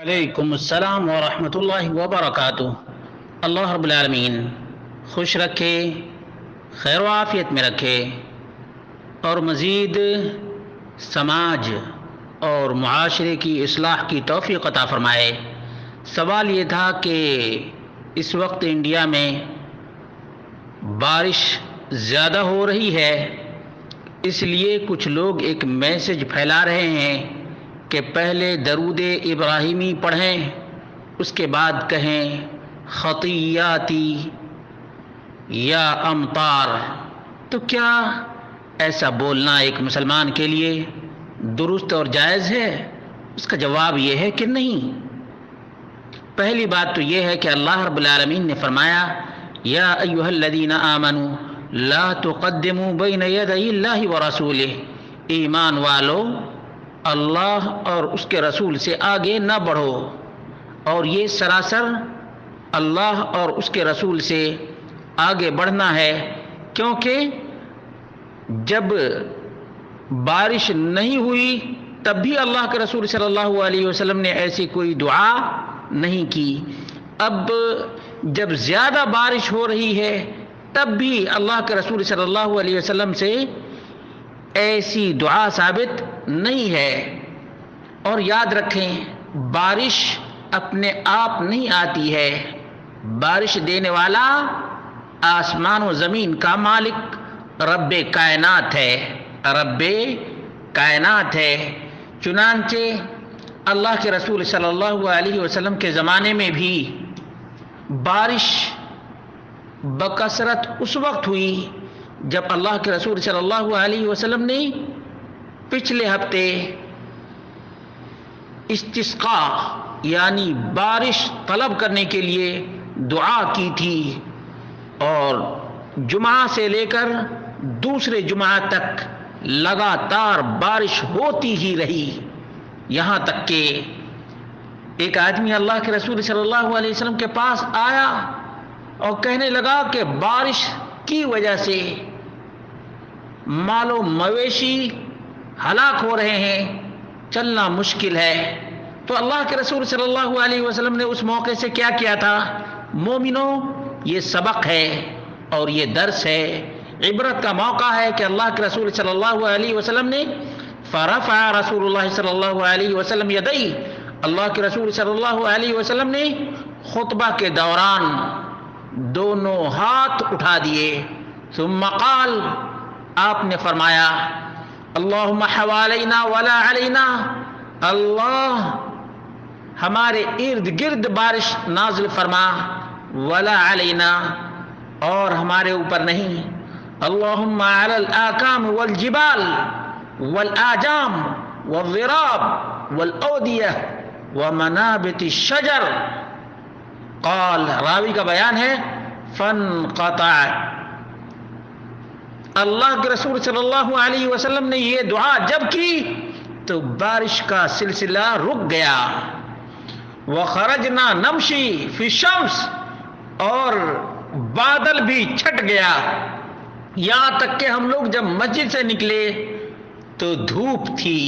علیکم السلام ورحمۃ اللہ وبرکاتہ۔ اللہ رب العالمین خوش رکھے، خیر و عافیت میں رکھے اور مزید سماج اور معاشرے کی اصلاح کی توفیق عطا فرمائے۔ سوال یہ تھا کہ اس وقت انڈیا میں بارش زیادہ ہو رہی ہے، اس لیے کچھ لوگ ایک میسج پھیلا رہے ہیں کہ پہلے درود ابراہیمی پڑھیں، اس کے بعد کہیں خطیاتی یا امطار۔ تو کیا ایسا بولنا ایک مسلمان کے لیے درست اور جائز ہے؟ اس کا جواب یہ ہے کہ نہیں۔ پہلی بات تو یہ ہے کہ اللہ رب العالمین نے فرمایا یا ایھا الذین آمنوا لا تقدموا بین یدی اللہ ورسولہ، ایمان والو اللہ اور اس کے رسول سے آگے نہ بڑھو۔ اور یہ سراسر اللہ اور اس کے رسول سے آگے بڑھنا ہے، کیونکہ جب بارش نہیں ہوئی تب بھی اللہ کے رسول صلی اللہ علیہ وسلم نے ایسی کوئی دعا نہیں کی۔ اب جب زیادہ بارش ہو رہی ہے تب بھی اللہ کے رسول صلی اللہ علیہ وسلم سے ایسی دعا ثابت نہیں ہے۔ اور یاد رکھیں، بارش اپنے آپ نہیں آتی ہے، بارش دینے والا آسمان و زمین کا مالک رب کائنات ہے، رب کائنات ہے۔ چنانچہ اللہ کے رسول صلی اللہ علیہ وسلم کے زمانے میں بھی بارش بکثرت اس وقت ہوئی جب اللہ کے رسول صلی اللہ علیہ وسلم نے پچھلے ہفتے استسقاء یعنی بارش طلب کرنے کے لیے دعا کی تھی، اور جمعہ سے لے کر دوسرے جمعہ تک لگاتار بارش ہوتی ہی رہی، یہاں تک کہ ایک آدمی اللہ کے رسول صلی اللہ علیہ وسلم کے پاس آیا اور کہنے لگا کہ بارش کی وجہ سے مال و مویشی ہلاک ہو رہے ہیں، چلنا مشکل ہے۔ تو اللہ کے رسول صلی اللہ علیہ وسلم نے اس موقع سے کیا کیا تھا؟ مومنوں، یہ سبق ہے اور یہ درس ہے، عبرت کا موقع ہے کہ اللہ کے رسول صلی اللہ علیہ وسلم نے فرفع رسول اللہ صلی اللہ علیہ وسلم یدی، اللہ کے رسول صلی اللہ علیہ وسلم نے خطبہ کے دوران دونوں ہاتھ اٹھا دیے، ثم قال، آپ نے فرمایا اللہم حوالینا ولا علینا، اللہ ہمارے ارد گرد بارش نازل فرما، ولا علینا، اور ہمارے اوپر نہیں، اللہم علی الاکام والجبال والاعجام والضراب والاودیہ ومنابت الشجر۔ قال، راوی کا بیان ہے، فانقطع، اللہ کے رسول صلی اللہ علیہ وسلم نے یہ دعا جب کی تو بارش کا سلسلہ رک گیا، وخرجنا نمشی فی الشمس، اور بادل بھی چھٹ گیا، یہاں تک کہ ہم لوگ جب مسجد سے نکلے تو دھوپ تھی۔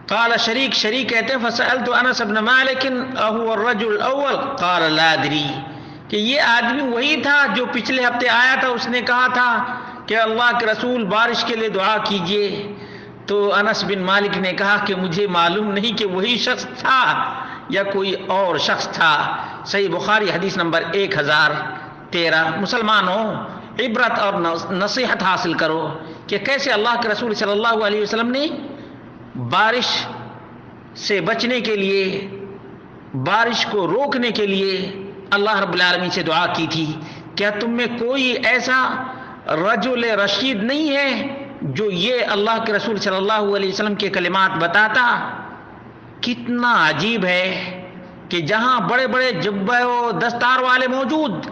قال شریک کہتے ہیں فسألت انس بن مالک اهو الرجل الاول قال لا ادری، کہ یہ آدمی وہی تھا جو پچھلے ہفتے آیا تھا، اس نے کہا تھا کہ اللہ کے رسول بارش کے لیے دعا کیجئے، تو انس بن مالک نے کہا کہ مجھے معلوم نہیں کہ وہی شخص تھا یا کوئی اور شخص تھا۔ صحیح بخاری حدیث نمبر 1013۔ مسلمانوں، عبرت اور نصیحت حاصل کرو کہ کیسے اللہ کے رسول صلی اللہ علیہ وسلم نے بارش سے بچنے کے لیے، بارش کو روکنے کے لیے اللہ رب العالمین سے دعا کی تھی۔ کیا تم میں کوئی ایسا رجل رشید نہیں ہے جو یہ اللہ کے رسول صلی اللہ علیہ وسلم کے کلمات بتاتا؟ کتنا عجیب ہے کہ جہاں بڑے بڑے جبے و دستار والے موجود،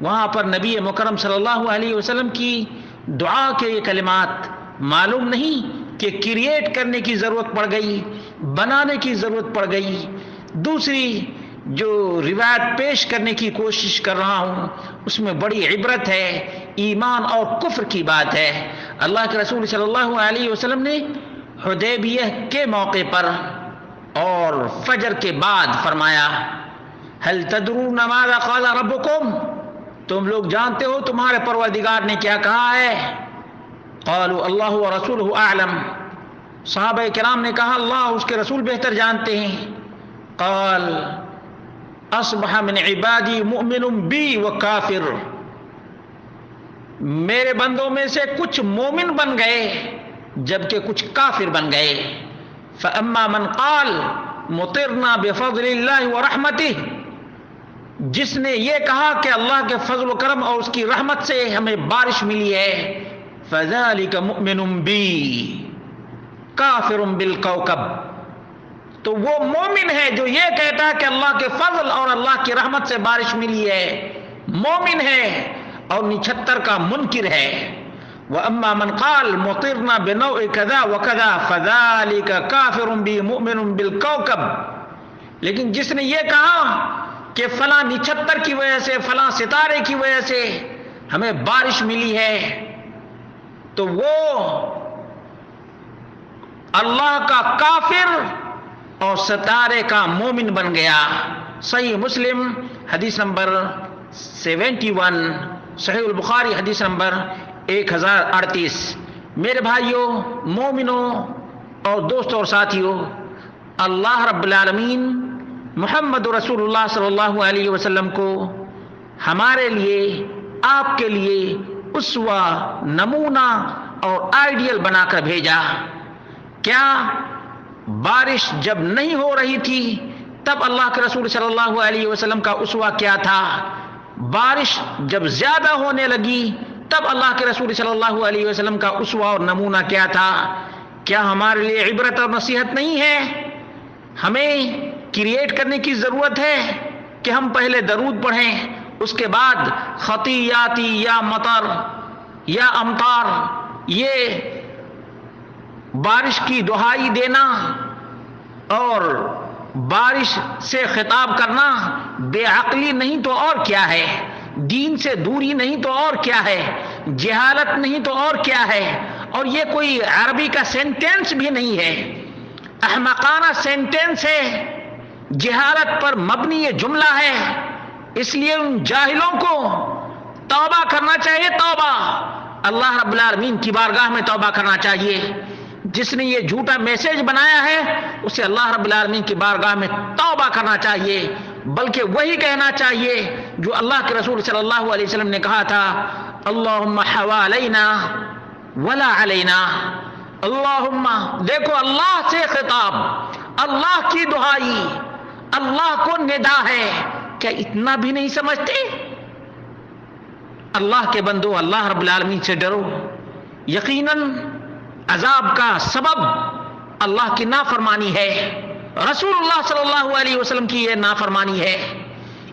وہاں پر نبی مکرم صلی اللہ علیہ وسلم کی دعا کے یہ کلمات معلوم نہیں کہ کریٹ کرنے کی ضرورت پڑ گئی، بنانے کی ضرورت پڑ گئی۔ دوسری جو روایت پیش کرنے کی کوشش کر رہا ہوں اس میں بڑی عبرت ہے، ایمان اور کفر کی بات ہے۔ اللہ کے رسول صلی اللہ علیہ وسلم نے حدیبیہ کے موقع پر اور فجر کے بعد فرمایا هل تدرون ماذا قال ربكم، تم لوگ جانتے ہو تمہارے پروردگار نے کیا کہا ہے؟ قالوا اللہ ورسولہ اعلم، صحابہ کرام نے کہا اللہ اس کے رسول بہتر جانتے ہیں۔ قال اصبح من عبادی مؤمن بی وکافر، میرے بندوں میں سے کچھ مومن بن گئے جبکہ کچھ کافر بن گئے۔ فاما من قال مطرنا بفضل اللہ ورحمتہ، جس نے یہ کہا کہ اللہ کے فضل و کرم اور اس کی رحمت سے ہمیں بارش ملی ہے، فذلک مؤمن بی کافر بالکوكب، تو وہ مومن ہے جو یہ کہتا ہے کہ اللہ کے فضل اور اللہ کی رحمت سے بارش ملی ہے، مومن ہے اور 79 کا منکر ہے۔ وَأَمَّا مَنْ قَالَ مُطِرْنَا بِنَوْعِ كَذَا وَكَذَا فَذَلِكَ كَافِرٌ بِهِ مُؤْمِنٌ بِالْكَوْكَبِ، لیکن جس نے یہ کہا کہ فلاں 79 کی وجہ سے، فلاں ستارے کی وجہ سے ہمیں بارش ملی ہے، تو وہ اللہ کا کافر اور ستارے کا مومن بن گیا۔ صحیح مسلم حدیث نمبر 71، صحیح البخاری حدیث نمبر 1038۔ میرے بھائیوں، مومنوں اور دوستوں اور ساتھیوں، اللہ رب العالمین محمد رسول اللہ صلی اللہ علیہ وسلم کو ہمارے لیے، آپ کے لیے اسوہ، نمونہ اور آئیڈیل بنا کر بھیجا۔ کیا بارش جب نہیں ہو رہی تھی تب اللہ کے رسول صلی اللہ علیہ وسلم کا اسوہ کیا تھا؟ بارش جب زیادہ ہونے لگی تب اللہ کے رسول صلی اللہ علیہ وسلم کا اسوہ اور نمونہ کیا تھا؟ کیا ہمارے لیے عبرت اور نصیحت نہیں ہے؟ ہمیں کریٹ کرنے کی ضرورت ہے کہ ہم پہلے درود پڑھیں، اس کے بعد خطیاتی یا مطر یا امطار، یہ بارش کی دہائی دینا اور بارش سے خطاب کرنا بے عقلی نہیں تو اور کیا ہے، دین سے دوری نہیں تو اور کیا ہے، جہالت نہیں تو اور کیا ہے، اور یہ کوئی عربی کا سینٹینس بھی نہیں ہے، احمقانہ سینٹینس ہے، جہالت پر مبنی یہ جملہ ہے۔ اس لیے ان جاہلوں کو توبہ کرنا چاہیے، توبہ، اللہ رب العالمین کی بارگاہ میں توبہ کرنا چاہیے۔ جس نے یہ جھوٹا میسج بنایا ہے اسے اللہ رب العالمین کی بارگاہ میں توبہ کرنا چاہیے، بلکہ وہی کہنا چاہیے جو اللہ کے رسول صلی اللہ علیہ وسلم نے کہا تھا، اللہم حوالینا ولا علینا۔ اللہم، دیکھو اللہ سے خطاب، اللہ کی دعائی، اللہ کو ندا ہے، کیا اتنا بھی نہیں سمجھتے؟ اللہ کے بندو، اللہ رب العالمین سے ڈرو۔ یقیناً عذاب کا سبب اللہ کی نافرمانی ہے، رسول اللہ صلی اللہ علیہ وسلم کی یہ نافرمانی ہے۔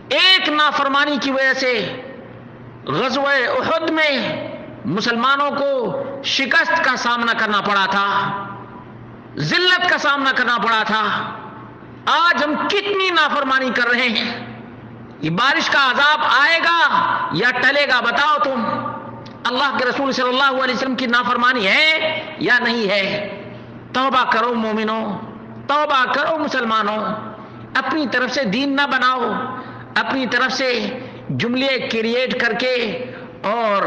ایک نافرمانی کی وجہ سے غزوہ احد میں مسلمانوں کو شکست کا سامنا کرنا پڑا تھا، ذلت کا سامنا کرنا پڑا تھا۔ آج ہم کتنی نافرمانی کر رہے ہیں؟ یہ بارش کا عذاب آئے گا یا ٹلے گا؟ بتاؤ تم، اللہ کے رسول صلی اللہ علیہ وسلم کی نافرمانی ہے یا نہیں ہے؟ توبہ کرو مومنوں، توبہ کرو مسلمانوں، اپنی طرف سے دین نہ بناؤ، اپنی طرف سے جملے کریٹ کر کے اور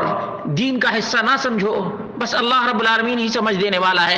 دین کا حصہ نہ سمجھو، بس اللہ رب العالمین ہی سمجھ دینے والا ہے۔